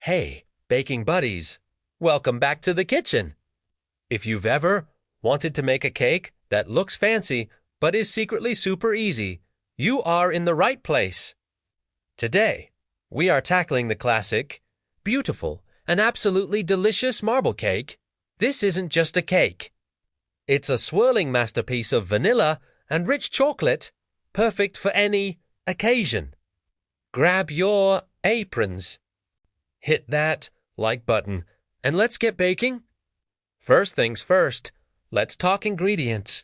Hey, baking buddies, welcome back to the kitchen. If you've ever wanted to make a cake that looks fancy but is secretly super easy, you are in the right place. Today, we are tackling the classic, beautiful, and absolutely delicious marble cake. This isn't just a cake. It's a swirling masterpiece of vanilla and rich chocolate, perfect for any occasion. Grab your aprons. Hit that like button, and let's get baking. First things first, let's talk ingredients.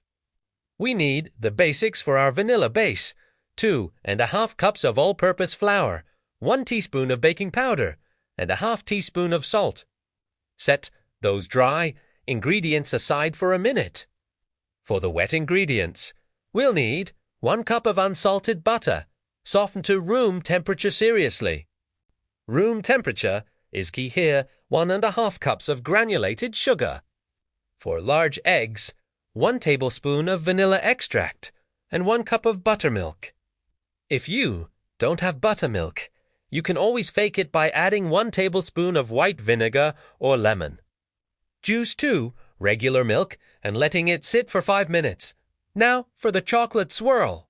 We need the basics for our vanilla base, 2½ cups of all-purpose flour, 1 teaspoon of baking powder, and a ½ teaspoon of salt. Set those dry ingredients aside for a minute. For the wet ingredients, we'll need 1 cup of unsalted butter, softened to room temperature seriously. Room temperature is key here, 1½ cups of granulated sugar. For large eggs, 1 tablespoon of vanilla extract, and 1 cup of buttermilk. If you don't have buttermilk, you can always fake it by adding 1 tablespoon of white vinegar or lemon. Juice 2 regular milk and letting it sit for 5 minutes. Now for the chocolate swirl.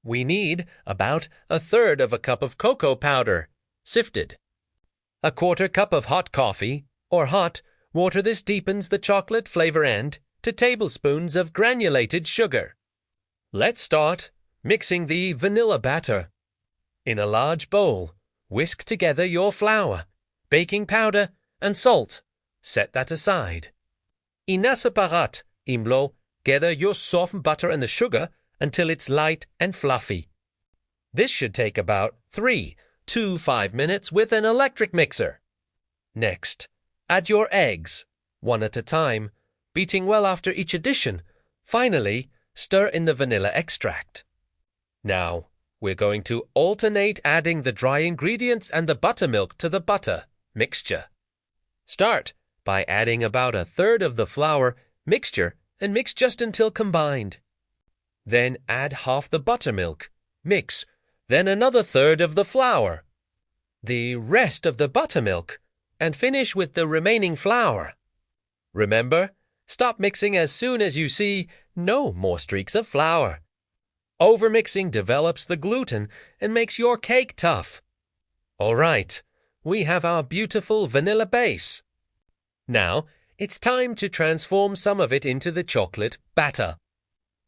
We need about 1/3 cup of cocoa powder, sifted. 1/4 cup of hot coffee, or hot water. This deepens the chocolate flavor, and 2 tablespoons of granulated sugar. Let's start mixing the vanilla batter. In a large bowl, whisk together your flour, baking powder, and salt. Set that aside. Inaseparat, imlo, gather your softened butter and the sugar until it's light and fluffy. This should take about 3 to 5 minutes with an electric mixer. Next, add your eggs, 1 at a time, beating well after each addition. Finally, stir in the vanilla extract. Now, we're going to alternate adding the dry ingredients and the buttermilk to the butter mixture. Start by adding about 1/3 of the flour mixture and mix just until combined. Then add half the buttermilk, mix, then another 1/3 of the flour, the rest of the buttermilk, and finish with the remaining flour. Remember, stop mixing as soon as you see no more streaks of flour. Overmixing develops the gluten and makes your cake tough. All right, we have our beautiful vanilla base. Now, it's time to transform some of it into the chocolate batter.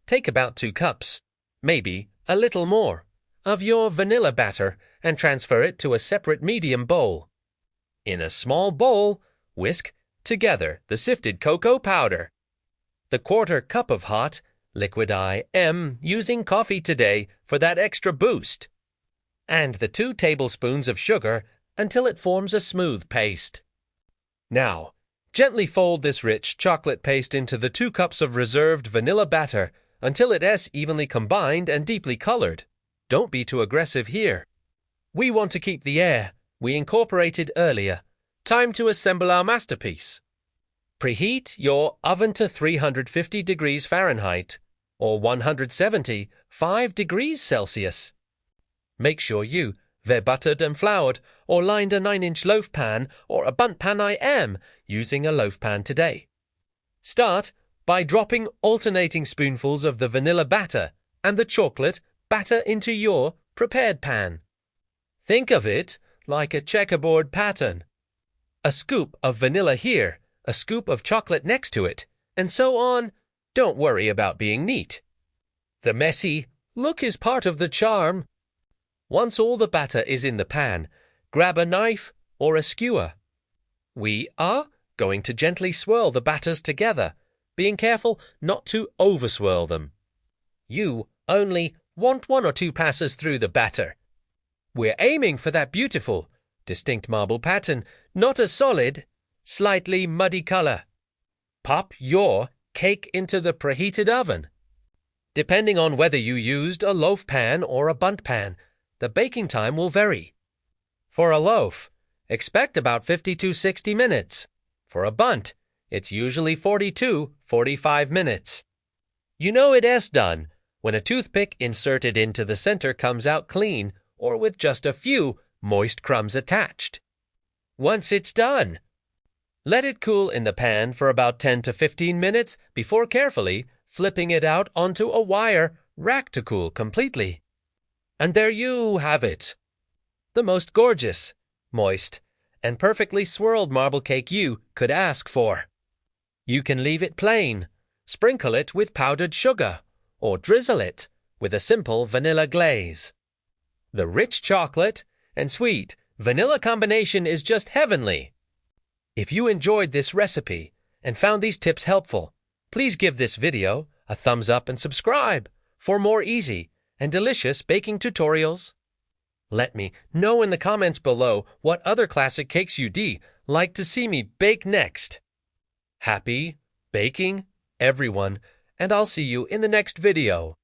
Take about 2 cups, maybe a little more, of your vanilla batter and transfer it to a separate medium bowl. In a small bowl, whisk together the sifted cocoa powder, the 1/4 cup of hot liquid. I am using coffee today for that extra boost, and the 2 tablespoons of sugar until it forms a smooth paste. Now, gently fold this rich chocolate paste into the 2 cups of reserved vanilla batter until it is evenly combined and deeply colored. Don't be too aggressive here. We want to keep the air we incorporated earlier. Time to assemble our masterpiece. Preheat your oven to 350 degrees Fahrenheit or 175 degrees Celsius. Make sure you've buttered and floured or lined a 9-inch loaf pan or a bundt pan. I am using a loaf pan today. Start by dropping alternating spoonfuls of the vanilla batter and the chocolate batter into your prepared pan. Think of it like a checkerboard pattern. A scoop of vanilla here, a scoop of chocolate next to it, and so on. Don't worry about being neat. The messy look is part of the charm. Once all the batter is in the pan, grab a knife or a skewer. We are going to gently swirl the batters together, being careful not to overswirl them. You only want 1 or 2 passes through the batter. We're aiming for that beautiful, distinct marble pattern, not a solid, slightly muddy color. Pop your cake into the preheated oven. Depending on whether you used a loaf pan or a bundt pan, the baking time will vary. For a loaf, expect about 50 to 60 minutes. For a bundt, it's usually 40 to 45 minutes. You know it is done when a toothpick inserted into the center comes out clean or with just a few moist crumbs attached. once it's done. Let it cool in the pan for about 10 to 15 minutes before carefully flipping it out onto a wire rack to cool completely. And there you have it. The most gorgeous, moist, and perfectly swirled marble cake you could ask for. You can leave it plain, sprinkle it with powdered sugar, or drizzle it with a simple vanilla glaze. The rich chocolate and sweet vanilla combination is just heavenly. If you enjoyed this recipe and found these tips helpful, please give this video a thumbs up and subscribe for more easy and delicious baking tutorials. Let me know in the comments below what other classic cakes you'd like to see me bake next. Happy baking, everyone, and I'll see you in the next video.